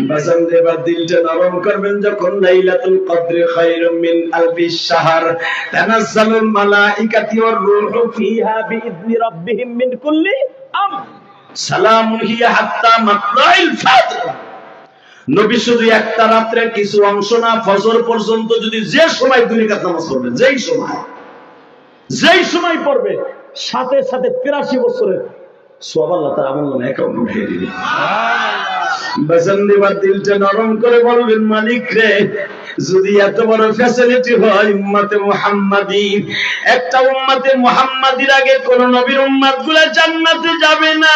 বাজান এবার দিলটা নরম করবেন যখন লাইলাতুল কদর খায়রুম মিন আলফি শাহর তানাজ্জালুল মালাইকাতু ওয়ার রূহু ফিহা বিইذনি রাব্বিহিম মিন কুল্লি আমর সালামুন হিয়া হাত্তা মাতলাইল ফাজর। নবী শুধু একটা রাত্রের কিছু অংশ না, ফজর পর্যন্ত যদি যে সময় দুই রাকাত নামাজ পড়বেন, যেই সময় পড়বে সাথে সাথে ৮৩ বছরের সওয়াব আল্লাহ তাআলা আমল অ্যাকাউন্টে উঠিয়ে দিবে। বাজান এবার দিলটা নরম করে বলবেন, মালিক রে, যদি এত বড় ফ্যাসিলিটি হয় উম্মতে মুহাম্মাদি, একটা উম্মতে মুহাম্মাদির আগে কোন নবীর উম্মতগুলো জান্নাতে যাবে না।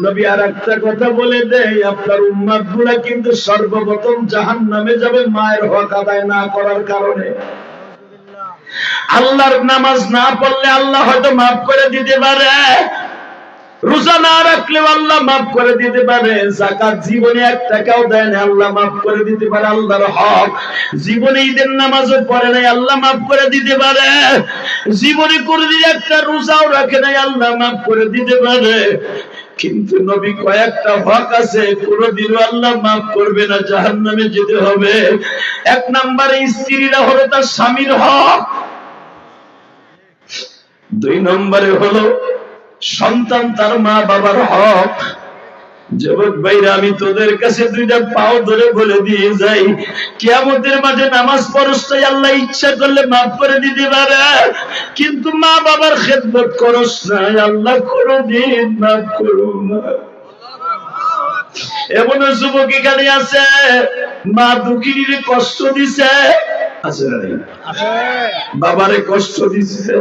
নবী আর একটা কথা বলে দেয়, আপনার উম্মতগুলো কিন্তু সর্বপ্রথম জাহান্নামে যাবে মায়ের হক আদায় না করার কারণে। আল্লাহর নামাজ না পড়লে আল্লাহ হয়তো মাফ করে দিতে পারে, রোজা না রাখলেও আল্লাহ মাফ করে দিতে পারে, যাকাত জীবনে এক টাকাও দেয় না আল্লাহ মাফ করে দিতে পারে, আল্লাহর হক জীবনে ঈদের নামাজও পড়ে নাই আল্লাহ মাফ করে দিতে পারে, জীবনে কোনদিন একটা রোজাও রাখে নাই আল্লাহ মাফ করে দিতে পারে। কিন্তু নবী কয়েকটা হক আছে কোনদিনও আল্লাহ মাফ করবে না, জাহান্নামে যেতে হবে। এক নম্বরে স্ত্রীরা হলো তার স্বামীর হক, দুই নম্বরে হলো সন্তান তার মা বাবার হক। যুবক ভাইরা, আমি তোদের কাছে দুইটা পাও ধরে বলে দিয়ে যাই, কিয়ামতের মাঠে নামাজ পড়ছই আল্লাহ ইচ্ছা করলে মাফ করে দিতে পারে, কিন্তু মা বাবার খেদমত করস না আল্লাহ কোনদিন মাফ করো না। এমন যুবক এখানে আছে মা দুঃখিনীর কষ্ট দিছে, আছে না? বাবারে কষ্ট দিছে,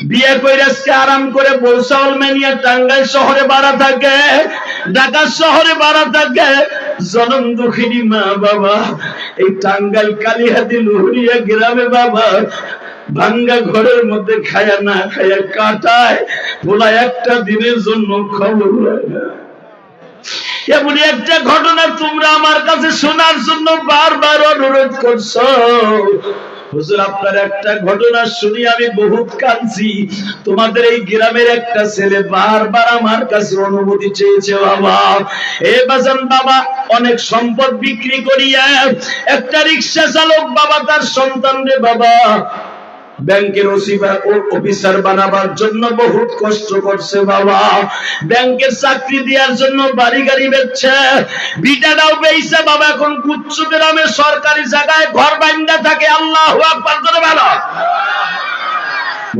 বিয়ে করে আজকে আরাম করে বলসাউল মেনিয়া টাঙ্গাইল শহরে ভাড়া থাকে, ঢাকা শহরে ভাড়া থাকে, জনম দুঃখিনী মা বাবা এই টাঙ্গাইল কালিহাতি লুহুরিয়া গ্রামে বাবা ভাঙ্গা ঘরের মধ্যে খায়া না খায়া কাটায়, বলা একটা দিনের জন্য খবর হয় না। এমন একটা ঘটনা তোমরা আমার কাছে শোনার জন্য বারবার অনুরোধ করছো। হুজুর, আপনার একটা ঘটনা শুনি আমি বহুত কাঁদছি। তোমাদের এই গ্রামের একটা ছেলে বারবার আমার কাছে অনুমতি চেয়েছে, বাবা এ বাজান বাবা অনেক সম্পদ বিক্রি করিয়া একটা রিক্সা চালক বাবা তার সন্তানরে বাবা ব্যাংকের অফিসার বানাবার জন্য বহুত কষ্ট করছে, বাবা ব্যাংকের চাকরি দেওয়ার জন্য বাড়ি গাড়ি বেচছে, ভিটাটাও বেচছে বাবা, এখন গুচ্ছ গ্রামে সরকারি জায়গায় ঘর বাইন্দা থাকে। আল্লাহু আকবার করে বলো।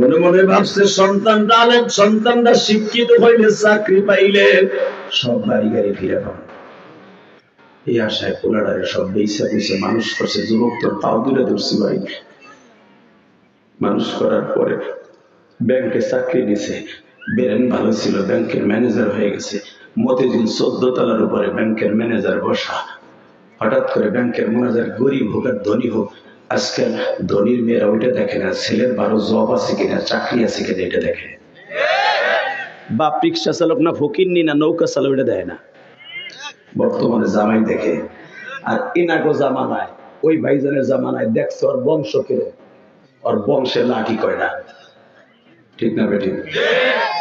মনে মনে ভাবছে সন্তানটা আলেম, সন্তানটা শিক্ষিত হইলে চাকরি পাইলে সব বাড়ি গাড়ি ফিরে পাবে, এই আশায় পোলাডারে সব বেইসা বেইসা মানুষ করছে। যুবক তোর পাও দূরে ধরছি ভাই। মানুষ করার পরে ব্যাংকে চাকরি দিছে, বেরেন ভালো ছিল, ব্যাংকের ম্যানেজার হয়ে গেছে। মতিঝিল 14 তলার উপরে ব্যাংকের ম্যানেজার বসা। হঠাৎ করে ব্যাংকের ম্যানেজার গরিব হোক আর ধনী হোক, আজকাল ধনীর মেয়েরা ওইটা দেখে না, ছেলের 12 জব আছে কিনা, চাকরি আছে কিনা এটা দেখে। বাপ রিক্সা চালক না ফকিন্নি না নৌকা চালক এটা দেয় না, বর্তমানে জামাই দেখে। আর ইনাগো জামানায় ওই ভাইজানের জামানায় দেখছো ওর বংশ কেড়ে, ওর বংশে লাঠি কয়না, ঠিক না বেটি?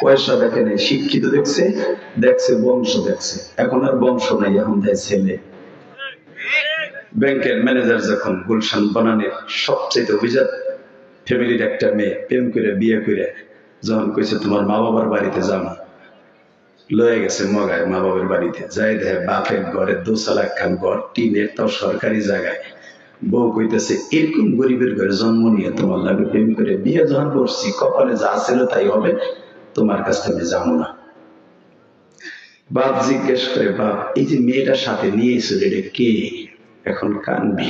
পয়সা দেখে নেই, শিক্ষিত দেখছে, দেখছে বংশ দেখছে। এখন আর বংশ নাই, এখন দেয় ছেলে। ব্যাংকের ম্যানেজার যখন গুলশান বনানের সবচেয়ে অভিজাত ফ্যামিলির একটা মেয়ে প্রেম করে বিয়ে করে যখন কইছে তোমার মা বাবার বাড়িতে যাবো, লয়ে গেছে মগায় মা বাবার বাড়িতে যাই দেখে বাপের ঘরে 2 চালা খান ঘর, টিনের, তাও সরকারি জায়গায়। বউ কইতেছে এরকম গরিবের ঘরে জন্ম নিয়ে তোমার লাগে প্রেম করে বিয়ে যখন করছি, কপালে যা ছিল তাই হবে, তোমার কাছ থেকে যাবো না। বাপ জিজ্ঞেস করে, বাপ এই যে মেয়েটার সাথে নিয়ে এসে এটা কে? এখন কানবি।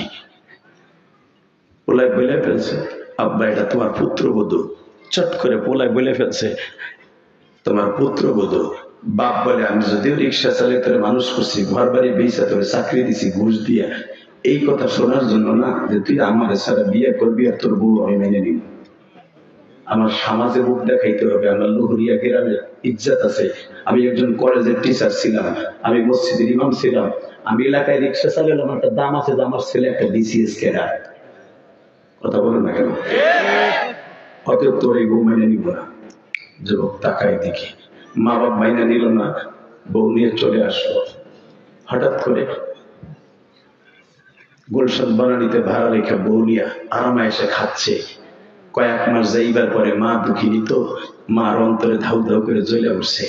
পোলায় বলে ফেলছে, আব্বা এটা তোমার পুত্রবধূ। চট করে পোলায় বলে ফেলছে তোমার পুত্রবধূ। বাপ বলে আমি যদিও রিক্সা চালিয়ে করে মানুষ করছি, ঘর বাড়ি বেচা তোরে চাকরি দিছি ঘুষ দিয়া, এই কথা শোনার জন্য না যে তুই আমার সারা বিয়ে করবি আর তোর বউ আমি মেনে নিব। আমার সমাজে মুখ দেখাইতে হবে, আমার লুহুরিয়া গ্রামের ইজ্জত আছে, আমি একজন কলেজের টিচার ছিলাম, আমি মসজিদের ইমাম ছিলাম, আমি এলাকায় রিক্সা চালালাম, একটা দাম আছে যে আমার ছেলে একটা বিসিএস ক্যাডার। কথা বলেন না কেন? অতএব তোর এই বউ মেনে নিব না। যুবক তাকায় দেখি মা বাপ মাইনা নিল না, বউ নিয়ে চলে আসলো। হঠাৎ করে গুলশান বনানীতে ভাড়া রেখে বউ নিয়ে আরামে এসে খাচ্ছে। কয়েক মাস যাইবার পরে মা দুঃখিনী তো, মার অন্তরে ধাউ ধাউ করে জ্বলে উঠছে।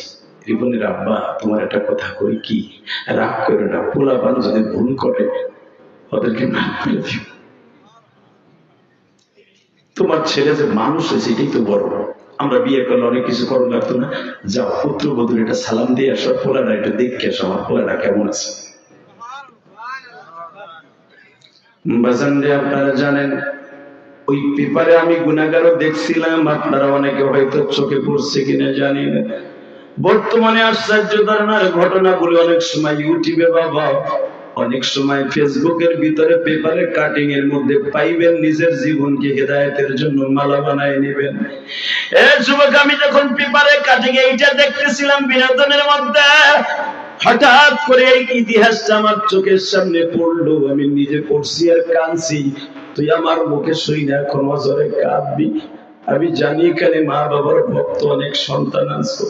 রিপনের আব্বা, তোমার একটা কথা কই, কি রাগ করে না, পোলাপান যদি ভুল করে ওদেরকে মাফ করে দিও। তোমার ছেলে যে মানুষ হয়েছে এটাই তো বড়। আমরা বিয়ে করলে অনেক কিছু করার লাগতো না? যাও পুত্রবধূর এটা সালাম দিয়ে আসো, পোলাটা একটু দেখে আসো আমার পোলাটা কেমন আছে। আপনারা জানেন ওই পেপারে আমি গুনাহগারও দেখছিলাম, আপনারা অনেকে হয়তো চোখে পড়ছে কিনা জানি না। বর্তমানে আশ্চর্য ধরনের ঘটনাগুলো অনেক সময় ইউটিউবে বাবা, অনেক সময় ফেসবুকের ভিতরে পেপারে কাটিং এর মধ্যে পাইবেন, নিজের জীবনকে হেদায়েতের জন্য মালা বানায় নেবেন। যুবক, আমি যখন পেপারে কাটিং এইটা দেখতেছিলাম বিনোদনের মধ্যে, হঠাৎ করে এই ইতিহাসটা আমার চোখের সামনে পড়লো। আমি নিজে পড়ছি আর কাঁদছি। তুই আমার মুখে শুই না, এখন অজরে কাঁদবি। আমি জানি এখানে মা বাবার ভক্ত অনেক সন্তান আছে।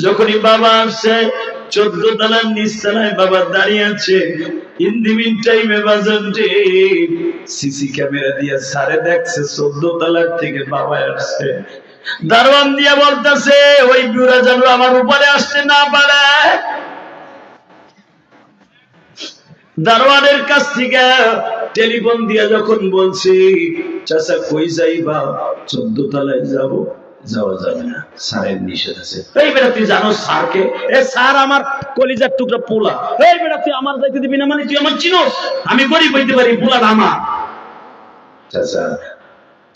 যখনই বাবা আসছে 14 তলার নিচতলায় বাবা দাঁড়িয়ে আছে। ইন দি মিন টাইমে বাজানটি সিসি ক্যামেরা দিয়ে সারে দেখছে 14 তলার থেকে বাবা আসছে। দারোয়ান দিয়া বলতেছে ওই বুড়া যেন আমার উপরে আসতে না পারে। দারোয়ানের কাছ থেকে টেলিফোন দিয়া যখন বলছি চাচা কই যাইবা, 14 তলায় যাব, যাওয়া যাবে না, স্যারের নিষেধ আছে। এই বেটা তুই জানো স্যারকে? এ স্যার আমার কলিজার টুকরা পোলা। এই বেটা তুই আমার যাইতে দিবি না মানে তুই আমার চিনোস? আমি গরিব হইতে পারি, পোলা আমার। চাচা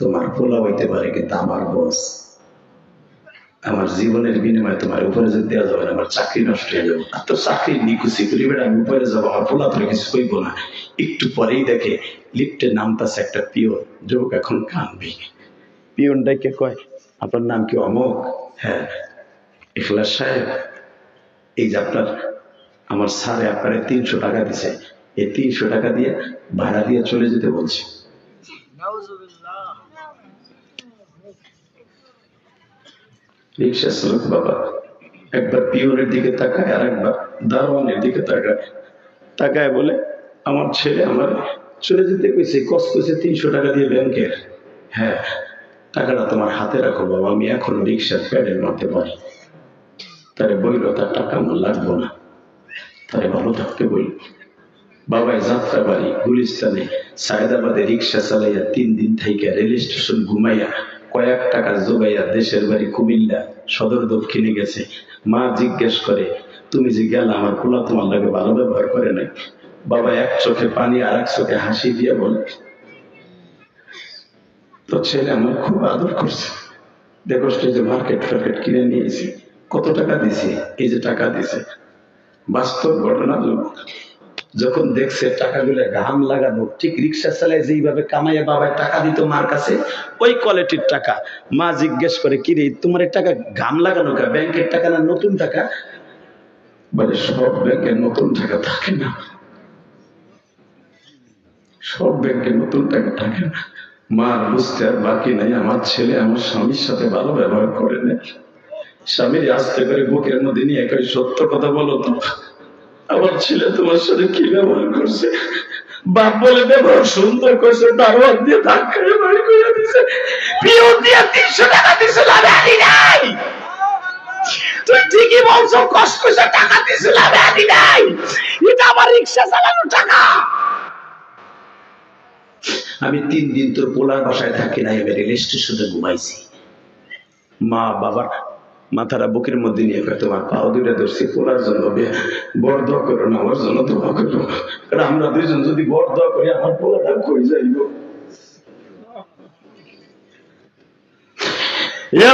তোমার পোলা হইতে পারে কিন্তু আমার বস, আমার জীবনের বিনিময়ে তোমার উপরে যদি দেওয়া যাবে না, আমার চাকরি নষ্ট হয়ে যাবে। আর তো চাকরি নিকুচি করি বেটা, আমি উপরে যাবো, আমার পোলা তোরে কিছু কইব না। একটু পরেই দেখে লিফটে নামতাছে একটা পিওন। যুবক এখন কানবি। পিওনটাকে কয় আপনার নাম কি? অমুক। হ্যাঁ। ইখলাস সাহেব, এই যে আপনার আমার স্যারে আপনারে 300 টাকা দিছে, এই 300 টাকা দিয়ে ভাড়া দিয়ে চলে যেতে বলছি। রিক্সা চালক বাবা একবার পিওনের দিকে তাকায় আর একবার দারোয়ানের দিকে তাকায়। তাকায় বলে আমার ছেলে আমার চলে যেতে কইছে, কষ্ট হয়েছে 300 টাকা দিয়ে ব্যাংকের। হ্যাঁ, টাকাটা তোমার হাতে রাখো বাবা, আমি এখন রিক্সার প্যাডেল মারতে পারি। তারে বলল তার টাকা আমার লাগবো না, তারে ভালো থাকতে বলল। বাবাই যাত্রা বাড়ি গুলিস্তানে সায়দাবাদে রিক্সা চালাইয়া 3 দিন থাইকা রেল স্টেশন ঘুমাইয়া কয়েক টাকা জোগাইয়া দেশের বাড়ি কুমিল্লা সদর দক্ষিণে গেছে। মা জিজ্ঞেস করে তুমি যে গেলা আমার পোলা তোমার লাগে ভালো ব্যবহার করে নাই? বাবা এক চোখে পানি আর এক চোখে হাসি দিয়ে বলে তো ছেলে আমার খুব আদর করছে। দেখো যে মার্কেট ফার্কেট কিনে নিয়েছি, কত টাকা দিছি? এই যে টাকা দিছে। বাস্তব ঘটনা। যখন দেখছে টাকাগুলো ঘাম লাগানো, ঠিক রিক্সা চালায় যেইভাবে কামাইয়া বাবায় টাকা দিত মার কাছে, ওই কোয়ালিটির টাকা। মা জিজ্ঞেস করে কি রে তোমার টাকা ঘাম লাগানো কা? ব্যাংকের টাকা না নতুন টাকা? বলে সব ব্যাংকে নতুন টাকা থাকে না, সব ব্যাংকে নতুন টাকা থাকে না। মার বুঝতে আর বাকি নাই, আমার ছেলে আমার স্বামীর সাথে ভালো ব্যবহার করে না। স্বামীর আস্তে করে বুকের মধ্যে নিয়ে কই সত্য কথা বলো তো, আমার ছেলে তোমার সাথে কি ব্যবহার করছে? বাপ বলে ব্যবহার সুন্দর করছে, দারোয়ান দিয়ে ধাক্কায় বাড়ি করে দিছে, পিওন দিয়ে 300 টাকা দিছে, আমি নাই। তুই ঠিকই বলছো, কষ্ট করে টাকা দিছিল, আমি নাই। এটা আমার রিক্সা চালানোর টাকা। আমি 3 দিন তোর পোলার বাসায় থাকি না, আমি রেল স্টেশনে ঘুমাইছি। মা বাবার মাথাটা বুকের মধ্যে নিয়ে তোমার পাও দুইটা ধরছি পোলার জন্য, বর দোয়া করো না, আমার জন্য দোয়া করো, কারণ আমরা দুইজন যদি বর দোয়া করি আমার পোলাটা কই যাইব।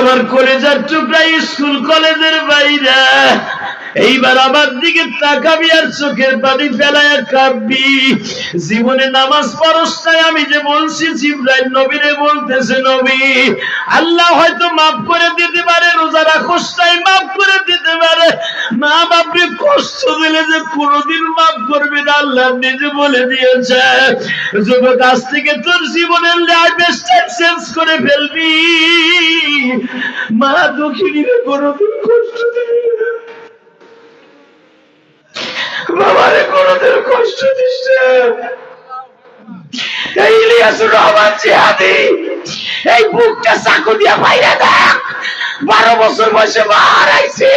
আমার কলেজের টুকরা স্কুল কলেজের বাইরে এইবার আমার দিকে তাকাবি আর চোখের পানি ফেলায় কাঁদবি। জীবনে নামাজ পড়স নাই, আমি যে বলছি জিবরাইল নবীরে বলতেছে, নবী আল্লাহ হয়তো মাফ করে দিতে পারে, রোজা রাখস নাই মাফ করে দিতে পারে, মা বাপরে কষ্ট দিলে যে কোনদিন মাফ করবে না আল্লাহ নিজে বলে দিয়েছে। যুবক, আজ থেকে তোর জীবনের লাইফস্টাইল চেঞ্জ করে ফেলবি। মা দুঃখিনীরে কোনদিন কষ্ট দিবি না, বাবারে কোনদিন কষ্ট দিস না। এই ইলিয়াসুর রহমান জিহাদি, এই বুকটা চাকু দিয়া বাইরে দেখ। 12 বছর বয়সে মা হারাইছি,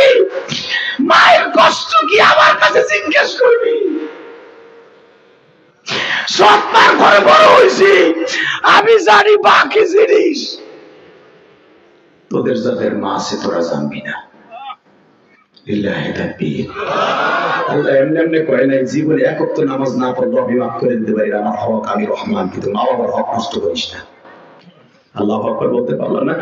মায়ের কষ্ট কি আমার কাছে জিজ্ঞেস করবি? সব মার ঘরে বড় হয়েছি, আমি জানি বাকি জিনিস। তোদের যাদের মা আছে তোরা জানবি না। আল্লাহ এমনি এমনি করে নাই, জীবনে এক ওয়াক্ত নামাজ না পড়লে আমি মাফ করে দিতে পারি, আমার হক আমি রহমান, কিন্তু মা বাবার হক নষ্ট করিস না। আল্লাহ আকবার বলতে পারলো না?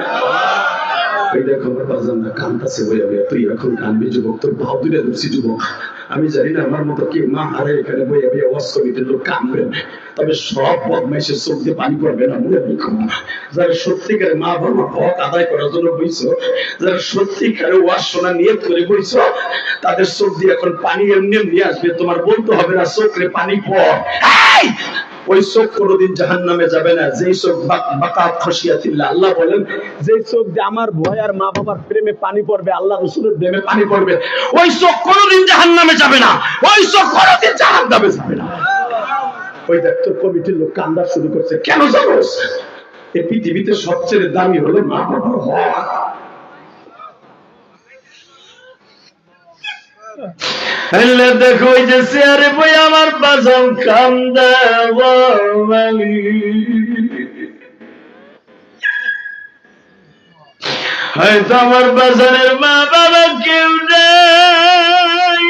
ওই দেখো বাজানরা কান্দাছে বইয়া বইয়া, তুই এখন কানবি যুবক, তোর ভাব দুলে ধরছি যুবক। আমি জানি না আমার মতো কেউ মা হারে এখানে বইয়া বইয়া ওয়াজ কমিটির লোক কানবে, তবে সব বদমাইশের চোখ দিয়ে পানি পড়বে না। মনে রেখো, যারা সত্যিকারে মা বাবার হক আদায় করার জন্য বইছো, যারা সত্যিকারে ওয়াজ শোনা নিয়ত করে বইছো, তাদের চোখ দিয়ে এখন পানি এমনি এমনি আসবে, তোমার বলতে হবে না চোখে পানি পড়। ওই চোখ কোনদিন জাহান্নামে যাবে না, যেই চোখ বাকাত খসিয়াতিল্লাহ, আল্লাহ বলেন যেই চোখ দিয়ে আমার ভয় আর মা বাবার প্রেমে পানি পড়বে, আল্লাহ রাসূলের প্রেমে পানি পড়বে, ওই চোখ কোনদিন জাহান্নামে যাবে না, ওই চোখ কোনদিন জাহান্নামে যাবে না। ওই ডাক্তার কমিটির লোক কান্দা শুরু করছে, কেন জানোস? এই পৃথিবীতে সবচেয়ে দামি হলো মা বাবার হক। দেখো ওই যে চেয়ারে বই আমার বাজান কান্দা, হয়তো আমার বাজানের মা বাবা কেউ নেই।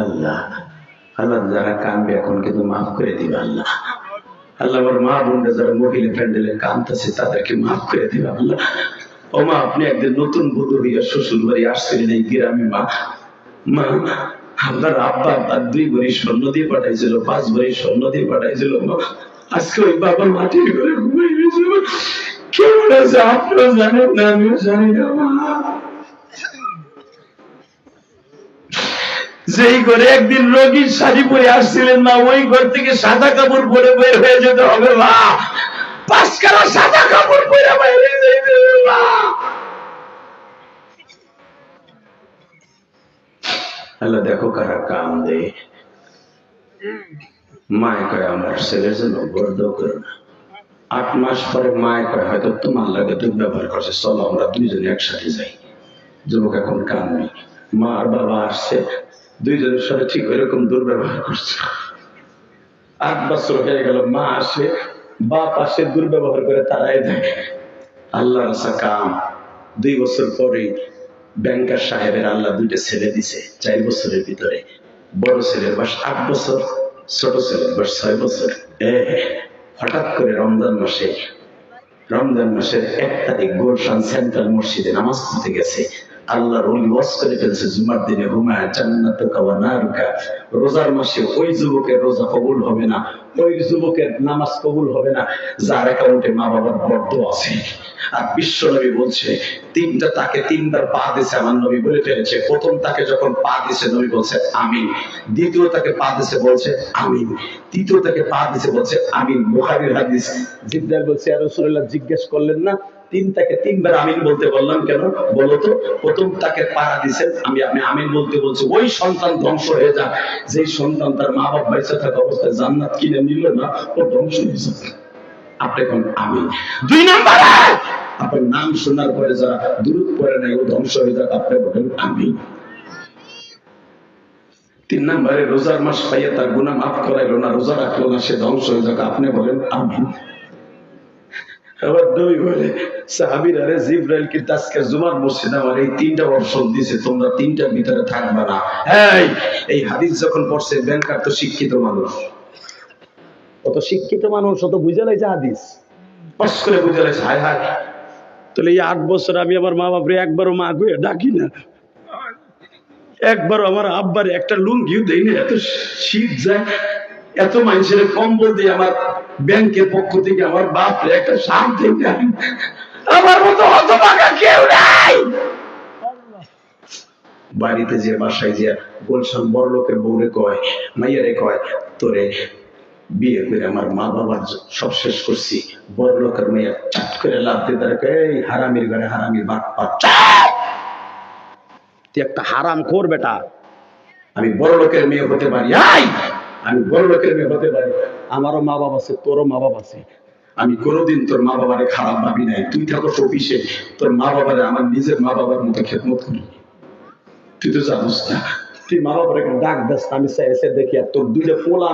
আল্লাহ আল্লাহ যারা কানবে এখন কিন্তু মাফ করে দিবে আল্লাহ। আল্লাহ আমার মা বোনরা যারা মহিলা প্যান্ডেলে কাঁদতেছে তাদেরকে মাফ করে দিবে আল্লাহ। ও মা, আপনি একদিন নতুন বধূ হইয়া শ্বশুর বাড়ি আসছিলেন এই গ্রামে, মা মা আপনার আব্বা আপনার 2 ভরি স্বর্ণ দিয়ে পাঠাইছিল, 5 ভরি স্বর্ণ দিয়ে পাঠাইছিল। মা আজকে ওই বাবা মাটির ঘরে ঘুমাই গেছে। কেমন আছে আপনিও জানেন না, আমিও জানি না। মা যেই ঘরে একদিন রোগীর শাড়ি পরে আসছিলেন, মা ওই ঘর থেকে সাদা কাপড় পরে বের হয়ে যেতে হবে। মা 5 কারা সাদা কাপড় পরে বাইরে যাইতে হবে। মা আল্লাহ দেখো কারা কাম দে। মায় কয় আমার ছেলের জন্য বর্দ করো না। 8 মাস পরে মায় কয় হয়তো তোমার লাগে দুর্ব্যবহার করছে, চলো আমরা 2 জনে একসাথে যাই। যুবক এখন কানবি, মা আর বাবা আসছে, 2 জনের সাথে ঠিক এরকম দুর্ব্যবহার করছে। 8 বছর হয়ে গেল, মা আসে বাপ আসে, দুর্ব্যবহার করে তারাই দেয়। আল্লাহর রাসা কাম। 2 বছর পরে ব্যাংকার সাহেবের আল্লাহ 2টা ছেলে দিছে 4 বছরের ভিতরে। বড় ছেলের বয়স 8 বছর, ছোট ছেলের বয়স 6 বছর। হঠাৎ করে রমজান মাসের 1 তারিখ গুলশান সেন্ট্রাল মসজিদে নামাজ পড়তে গেছে। আল্লাহর ওলি ওয়াজ করে ফেলছে, জুমার দিনে হুমায়া জান্নাতুকা ওয়া নারুকা। রোজার মাসে ওই যুবকের রোজা কবুল হবে না, ওই যুবকের নামাজ কবুল হবে না যার অ্যাকাউন্টে মা বাবার বরদোয়া আছে। আর বিশ্ব নবী বলছে 3টা তাকে 3বার পা দিয়েছে, আমার নবী বলে ফেলেছে। প্রথম তাকে যখন পা দিয়েছে নবী বলছে আমিন, দ্বিতীয় তাকে পা দিয়েছে বলছে আমিন, তৃতীয় তাকে পা দিয়েছে বলছে আমিন। বুখারীর হাদিস। জিবরাইল বলছে ইয়া রাসূলুল্লাহ, জিজ্ঞেস করলেন না তাকে 3বার আমিন বলতে বললাম কেন? বলো তো। প্রথম তাকে পাড়া দিচ্ছেন, আমি আমিন বলতে বলছি ওই সন্তান ধ্বংস হয়ে যায় যেই সন্তান তার মা বাবা বেঁচে থাকা অবস্থায় জান্নাত কিনে নিল না, ও ধ্বংস হয়েছে। আপনি এখন আমিন। 2 নম্বরে আপনার নাম শোনার পরে যারা দুরূদ পড়ে নাই ও ধ্বংস হয়ে যাক, আপনি বলেন আমিন। 3 নম্বরে রোজার মাস পাইয়া তার গুনাহ মাফ করাইলো না, রোজা রাখলো না, সে ধ্বংস হয়ে যাক, আপনি বলেন আমিন। আবার 2 বলে সাহাবীরা রে জিবরাইল কি আজকে জুমার মসজিদে আমার এই 3টা অপশন দিয়েছে, তোমরা 3টার ভিতরে থাকবা না। এই হাদিস যখন পড়ছে, ব্যাংকার তো শিক্ষিত মানুষ, অত শিক্ষিত মানুষ অত বুঝে লাইছে হাদিস, কষ্ট করে বুঝে লাইছে। হায় হায়, তাহলে এই 8 বছর আমি আমার মা বাপরে একবারও মা কইয়া ডাকি না, একবারও আমার আব্বারে একটা লুঙ্গিও দেই না। এত শীত যায়, এত মানুষের কম্বল দিয়ে আমার ব্যাংকের পক্ষ থেকে আমার বাপরে একটা শার্ট দেই না। আমার মতো হতভাগা কেউ নাই। বাড়িতে যে বাসায় যে বলছেন বড় লোকের বউরে কয়, মাইয়ারে কয়, তোরে বিয়ে করে আমার মা বাবার সব শেষ করছি। বড় লোকের মেয়ে চাট করে লাভ দিয়ে তারা কয়, এই হারামির ঘরে হারামির বাপ পা, তুই একটা হারাম খোর বেটা। আমি বড় লোকের মেয়ে হতে পারি, আমি বড় লোকের মেয়ে হতে পারি, আমারও মা বাবা আছে, তোরও মা বাবা আছে। আমি কোনোদিন তোর মা বাবারে খারাপ ভাবি নাই। তুই থাকো অফিসে, তোর মা বাবারে আমার নিজের মা বাবার মতো খেদমত করি। তুই তো জানিস না, তুই মা বাবার ডাক দাস, আমি দেখি আর তোর দুইটা পোলা